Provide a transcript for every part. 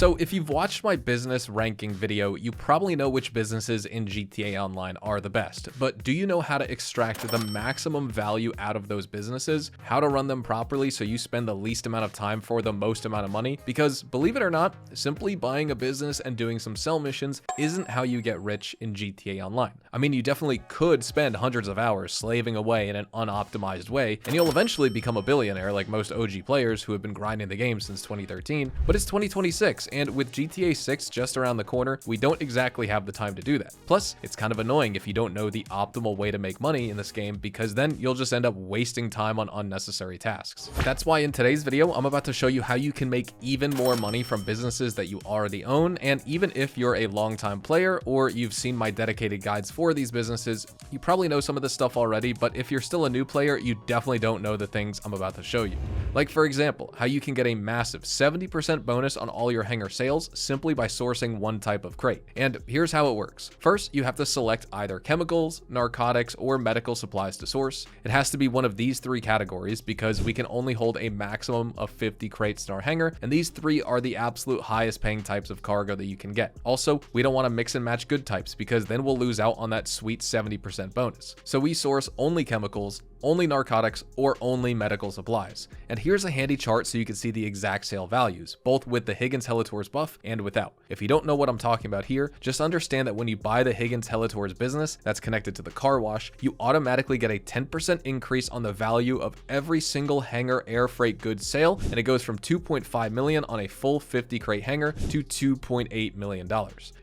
So if you've watched my business ranking video, you probably know which businesses in GTA Online are the best, but do you know how to extract the maximum value out of those businesses? How to run them properly so you spend the least amount of time for the most amount of money? Because believe it or not, simply buying a business and doing some sell missions isn't how you get rich in GTA Online. I mean, you definitely could spend hundreds of hours slaving away in an unoptimized way, and you'll eventually become a billionaire like most OG players who have been grinding the game since 2013, but it's 2026, and with GTA 6 just around the corner, we don't exactly have the time to do that. Plus, it's kind of annoying if you don't know the optimal way to make money in this game, because then you'll just end up wasting time on unnecessary tasks. That's why in today's video, I'm about to show you how you can make even more money from businesses that you already own, and even if you're a longtime player or you've seen my dedicated guides for these businesses, you probably know some of this stuff already, but if you're still a new player, you definitely don't know the things I'm about to show you. Like for example, how you can get a massive 70% bonus on all your Hangar sales simply by sourcing one type of crate. And here's how it works. First, you have to select either chemicals, narcotics, or medical supplies to source. It has to be one of these three categories because we can only hold a maximum of 50 crates in our hangar, and these three are the absolute highest paying types of cargo that you can get. Also, we don't want to mix and match good types because then we'll lose out on that sweet 70% bonus. So we source only chemicals, only narcotics, or only medical supplies. And here's a handy chart so you can see the exact sale values, both with the Higgins Helitors buff and without. If you don't know what I'm talking about here, just understand that when you buy the Higgins Helitors business that's connected to the car wash, you automatically get a 10% increase on the value of every single hangar air freight goods sale, and it goes from 2.5 million on a full 50 crate hangar to $2.8 million.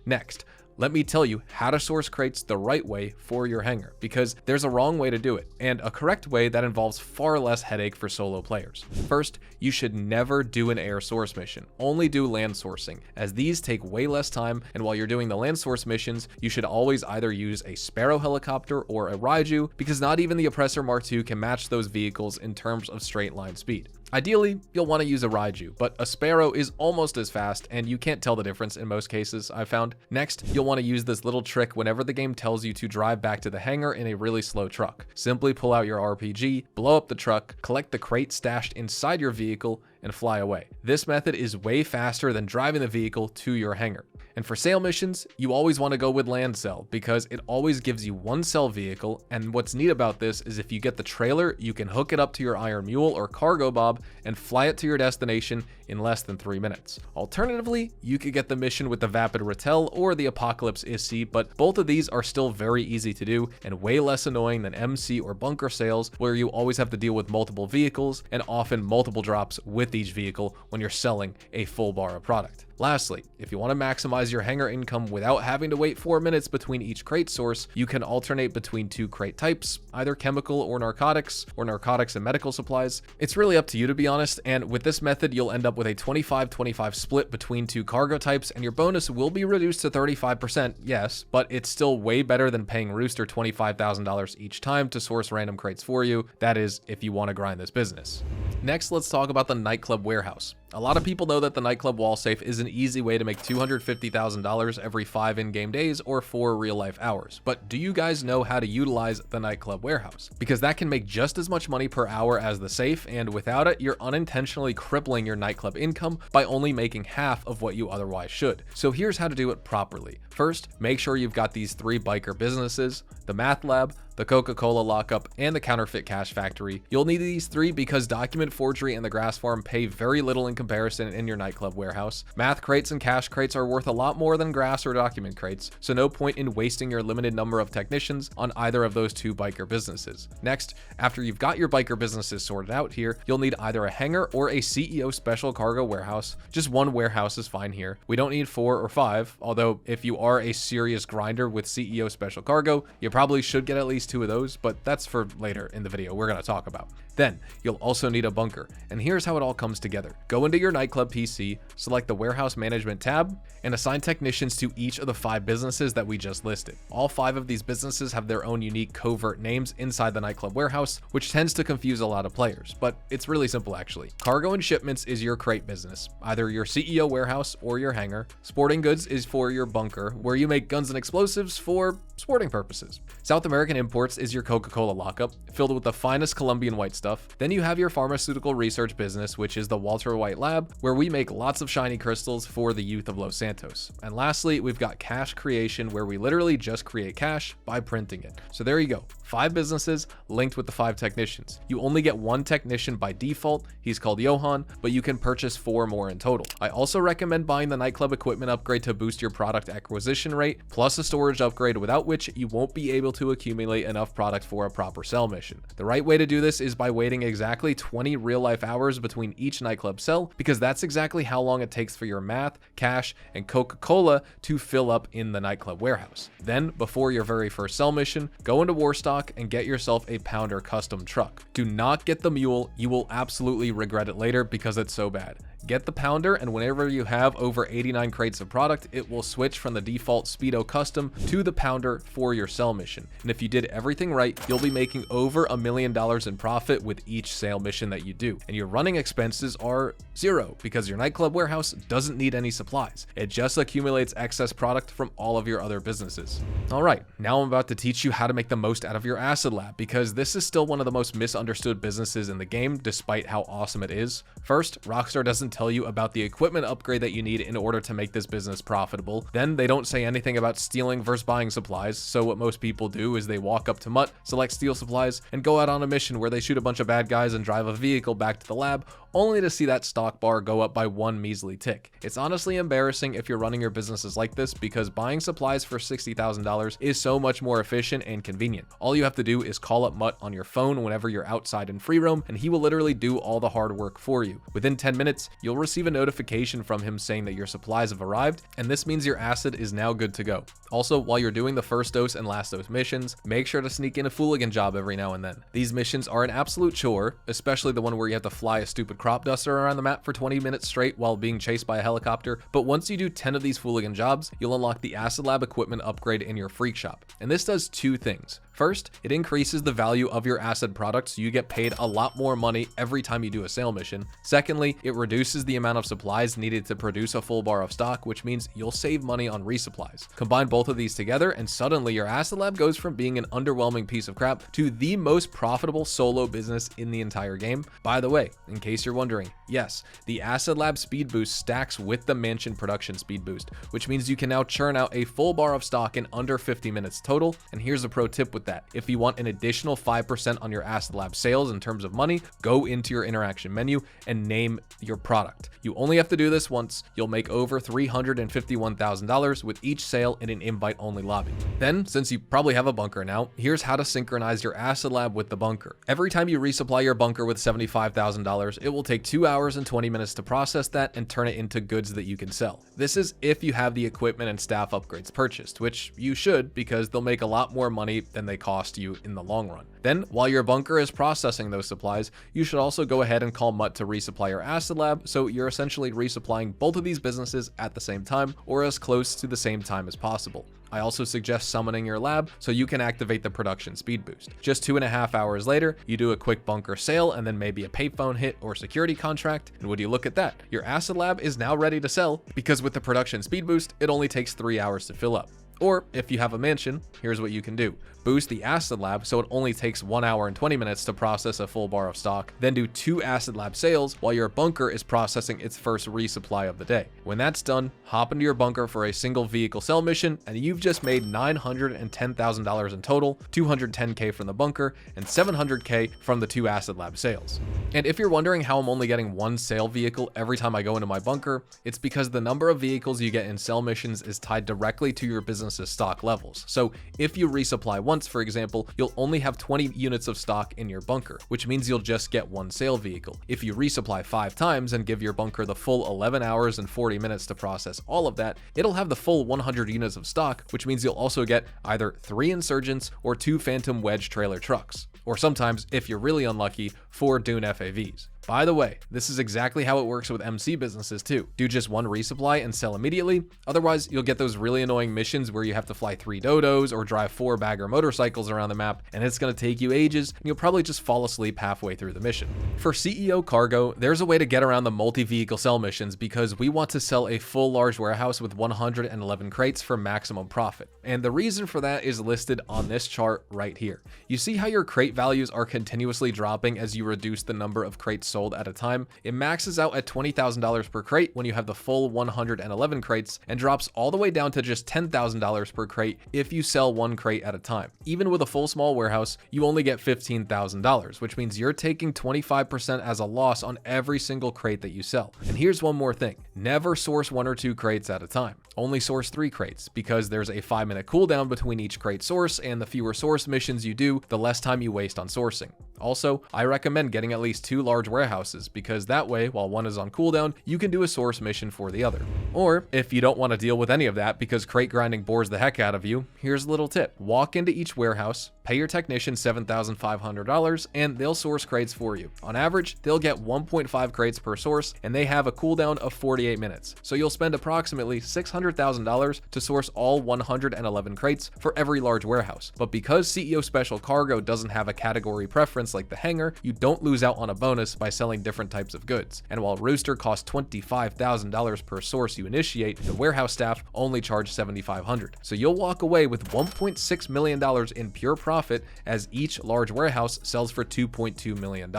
Next, let me tell you how to source crates the right way for your hangar, because there's a wrong way to do it, and a correct way that involves far less headache for solo players. First, you should never do an air source mission, only do land sourcing, as these take way less time, and while you're doing the land source missions, you should always either use a Sparrow helicopter or a Raiju, because not even the Oppressor Mark II can match those vehicles in terms of straight line speed. Ideally, you'll want to use a Raiju, but a Sparrow is almost as fast, and you can't tell the difference in most cases, I've found. Next, you'll want to use this little trick whenever the game tells you to drive back to the hangar in a really slow truck. Simply pull out your RPG, blow up the truck, collect the crate stashed inside your vehicle, and fly away. This method is way faster than driving the vehicle to your hangar. And for sale missions, you always want to go with land sell because it always gives you one sell vehicle, and what's neat about this is if you get the trailer, you can hook it up to your Iron Mule or Cargo Bob and fly it to your destination in less than 3 minutes. Alternatively, you could get the mission with the Vapid Rattel or the Apocalypse Issy, but both of these are still very easy to do and way less annoying than MC or bunker sales, where you always have to deal with multiple vehicles and often multiple drops with each vehicle when you're selling a full bar of product. Lastly, if you want to maximize your hangar income without having to wait 4 minutes between each crate source, you can alternate between two crate types, either chemical or narcotics and medical supplies. It's really up to you, to be honest, and with this method, you'll end up with a 25-25 split between two cargo types, and your bonus will be reduced to 35%, yes, but it's still way better than paying Rooster $25,000 each time to source random crates for you. That is, if you want to grind this business. Next, let's talk about the Nightclub warehouse. A lot of people know that the Nightclub wall safe is an easy way to make $250,000 every 5 in-game days or 4 real-life hours. But do you guys know how to utilize the Nightclub warehouse? Because that can make just as much money per hour as the safe, and without it, you're unintentionally crippling your Nightclub income by only making half of what you otherwise should. So here's how to do it properly. First, make sure you've got these 3 biker businesses: the Math Lab, the Coca-Cola lockup, and the Counterfeit Cash Factory. You'll need these 3 because Document Forgery and the Grass Farm pay very little in comparison in your Nightclub warehouse. Math crates and cash crates are worth a lot more than grass or document crates, so no point in wasting your limited number of technicians on either of those 2 biker businesses. Next, after you've got your biker businesses sorted out here, you'll need either a hangar or a CEO special cargo warehouse. Just 1 warehouse is fine here. We don't need 4 or 5, although if you are a serious grinder with CEO special cargo, you probably should get at least 2 of those, but that's for later in the video we're going to talk about. Then, you'll also need a bunker, and here's how it all comes together. Go into your Nightclub PC, select the Warehouse Management tab, and assign technicians to each of the 5 businesses that we just listed. All 5 of these businesses have their own unique covert names inside the Nightclub warehouse, which tends to confuse a lot of players, but it's really simple actually. Cargo and Shipments is your crate business, either your CEO warehouse or your hangar. Sporting Goods is for your bunker, where you make guns and explosives for sporting purposes. South American Imports is your Coca-Cola lockup, filled with the finest Colombian white stuff. stuff. Then you have your pharmaceutical research business, which is the Walter White Lab, where we make lots of shiny crystals for the youth of Los Santos. And lastly, we've got cash creation, where we literally just create cash by printing it. So there you go. 5 businesses linked with the 5 technicians. You only get 1 technician by default. He's called Johan, but you can purchase 4 more in total. I also recommend buying the Nightclub equipment upgrade to boost your product acquisition rate, plus a storage upgrade, without which you won't be able to accumulate enough product for a proper sell mission. The right way to do this is by waiting exactly 20 real-life hours between each Nightclub sell, because that's exactly how long it takes for your math, cash, and Coca-Cola to fill up in the Nightclub warehouse. Then, before your very first sell mission, go into Warstock and get yourself a Pounder custom truck. Do not get the mule, you will absolutely regret it later because it's so bad. Get the Pounder, and whenever you have over 89 crates of product, it will switch from the default Speedo Custom to the Pounder for your sell mission. And if you did everything right, you'll be making over $1 million in profit with each sale mission that you do. And your running expenses are 0 because your Nightclub warehouse doesn't need any supplies. It just accumulates excess product from all of your other businesses. All right, now I'm about to teach you how to make the most out of your acid lab, because this is still one of the most misunderstood businesses in the game, despite how awesome it is. First, Rockstar doesn't tell you about the equipment upgrade that you need in order to make this business profitable. Then they don't say anything about stealing versus buying supplies, so what most people do is they walk up to Mutt, select steal supplies, and go out on a mission where they shoot a bunch of bad guys and drive a vehicle back to the lab, only to see that stock bar go up by 1 measly tick. It's honestly embarrassing if you're running your businesses like this, because buying supplies for $60,000 is so much more efficient and convenient. All you have to do is call up Mutt on your phone whenever you're outside in free roam, and he will literally do all the hard work for you. Within 10 minutes, you'll receive a notification from him saying that your supplies have arrived, and this means your acid is now good to go. Also, while you're doing the first dose and last dose missions, make sure to sneak in a fooligan job every now and then. These missions are an absolute chore, especially the one where you have to fly a stupid crop duster around the map for 20 minutes straight while being chased by a helicopter. But once you do 10 of these fooligan jobs, you'll unlock the acid lab equipment upgrade in your freak shop. And this does 2 things. First, it increases the value of your acid product, so you get paid a lot more money every time you do a sale mission. Secondly, it reduces the amount of supplies needed to produce a full bar of stock, which means you'll save money on resupplies. Combine both of these together, and suddenly your acid lab goes from being an underwhelming piece of crap to the most profitable solo business in the entire game. By the way, in case you're wondering, yes, the acid lab speed boost stacks with the mansion production speed boost, which means you can now churn out a full bar of stock in under 50 minutes total. And here's a pro tip with that. If you want an additional 5% on your acid lab sales in terms of money, go into your interaction menu and name your product. You only have to do this once. You'll make over $351,000 with each sale in an invite-only lobby. Then, since you probably have a bunker now, here's how to synchronize your acid lab with the bunker. Every time you resupply your bunker with $75,000, it will take 2 hours and 20 minutes to process that and turn it into goods that you can sell. This is if you have the equipment and staff upgrades purchased, which you should, because they'll make a lot more money than they cost you in the long run. Then, while your bunker is processing those supplies, you should also go ahead and call Mutt to resupply your acid lab, so you're essentially resupplying both of these businesses at the same time, or as close to the same time as possible. I also suggest summoning your lab so you can activate the production speed boost. Just 2.5 hours later, you do a quick bunker sale and then maybe a payphone hit or security contract, and would you look at that? Your acid lab is now ready to sell, because with the production speed boost, it only takes 3 hours to fill up. Or if you have a mansion, here's what you can do. Boost the acid lab so it only takes 1 hour and 20 minutes to process a full bar of stock, then do 2 acid lab sales while your bunker is processing its first resupply of the day. When that's done, hop into your bunker for a single vehicle sell mission, and you've just made $910,000 in total, $210K from the bunker, and $700K from the 2 acid lab sales. And if you're wondering how I'm only getting 1 sale vehicle every time I go into my bunker, it's because the number of vehicles you get in sell missions is tied directly to your business's stock levels. So if you resupply once, for example, you'll only have 20 units of stock in your bunker, which means you'll just get 1 sale vehicle. If you resupply 5 times and give your bunker the full 11 hours and 40 minutes to process all of that, it'll have the full 100 units of stock, which means you'll also get either 3 insurgents or 2 Phantom Wedge trailer trucks. Or sometimes, if you're really unlucky, 4 Dune FAVs. By the way, this is exactly how it works with MC businesses too. Do just one resupply and sell immediately. Otherwise, you'll get those really annoying missions where you have to fly 3 dodos or drive 4 bagger motorcycles around the map, and it's going to take you ages, and you'll probably just fall asleep halfway through the mission. For CEO Cargo, there's a way to get around the multi-vehicle sell missions because we want to sell a full large warehouse with 111 crates for maximum profit. And the reason for that is listed on this chart right here. You see how your crate values are continuously dropping as you reduce the number of crates sold at a time? It maxes out at $20,000 per crate when you have the full 111 crates and drops all the way down to just $10,000 per crate if you sell 1 crate at a time. Even with a full small warehouse, you only get $15,000, which means you're taking 25% as a loss on every single crate that you sell. And here's one more thing. Never source 1 or 2 crates at a time. Only source 3 crates because there's a 5-minute cooldown between each crate source, and the fewer source missions you do, the less time you waste on sourcing. Also, I recommend getting at least 2 large warehouses because that way, while one is on cooldown, you can do a source mission for the other. Or if you don't want to deal with any of that because crate grinding bores the heck out of you, here's a little tip. Walk into each warehouse, pay your technician $7,500, and they'll source crates for you. On average, they'll get 1.5 crates per source, and they have a cooldown of 48 minutes. So you'll spend approximately $600,000 to source all 111 crates for every large warehouse. But because CEO Special Cargo doesn't have a category preference like the Hangar, you don't lose out on a bonus by selling different types of goods. And while Rooster costs $25,000 per source you initiate, the warehouse staff only charge $7,500. So you'll walk away with $1.6 million in pure profit as each large warehouse sells for $2.2 million.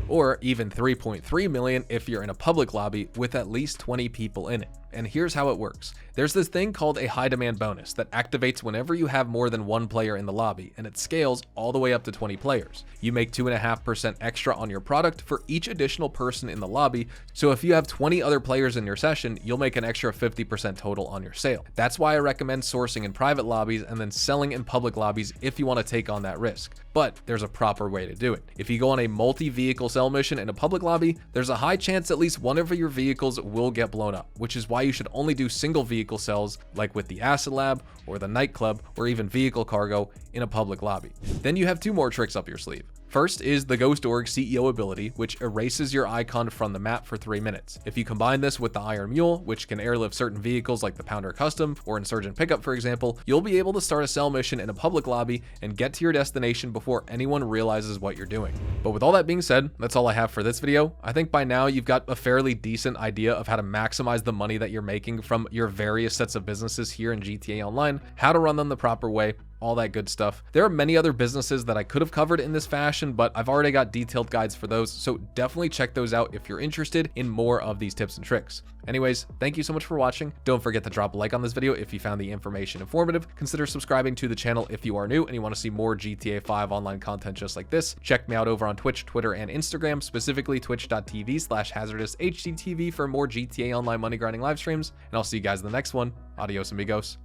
Or even $3.3 million if you're in a public lobby with at least 20 people in it. And here's how it works. There's this thing called a high demand bonus that activates whenever you have more than 1 player in the lobby, and it scales all the way up to 20 players. You make 2.5% extra on your product for each additional person in the lobby, so if you have 20 other players in your session, you'll make an extra 50% total on your sale. That's why I recommend sourcing in private lobbies and then selling in public lobbies if you want to take on that risk. But there's a proper way to do it. If you go on a multi-vehicle sell mission in a public lobby, there's a high chance at least one of your vehicles will get blown up, which is why you should only do single vehicle sells like with the Acid Lab or the Nightclub or even Vehicle Cargo in a public lobby. Then you have 2 more tricks up your sleeve. First is the Ghost Org CEO ability, which erases your icon from the map for 3 minutes. If you combine this with the Iron Mule, which can airlift certain vehicles like the Pounder Custom or Insurgent Pickup for example, you'll be able to start a sell mission in a public lobby and get to your destination before anyone realizes what you're doing. But with all that being said, that's all I have for this video. I think by now you've got a fairly decent idea of how to maximize the money that you're making from your various sets of businesses here in GTA Online, how to run them the proper way, all that good stuff. There are many other businesses that I could have covered in this fashion, but I've already got detailed guides for those, so definitely check those out if you're interested in more of these tips and tricks. Anyways, thank you so much for watching. Don't forget to drop a like on this video if you found the information informative. Consider subscribing to the channel if you are new and you want to see more GTA 5 online content just like this. Check me out over on Twitch, Twitter, and Instagram, specifically twitch.tv/hazardoushtv for more GTA Online money grinding live streams, and I'll see you guys in the next one. Adios amigos.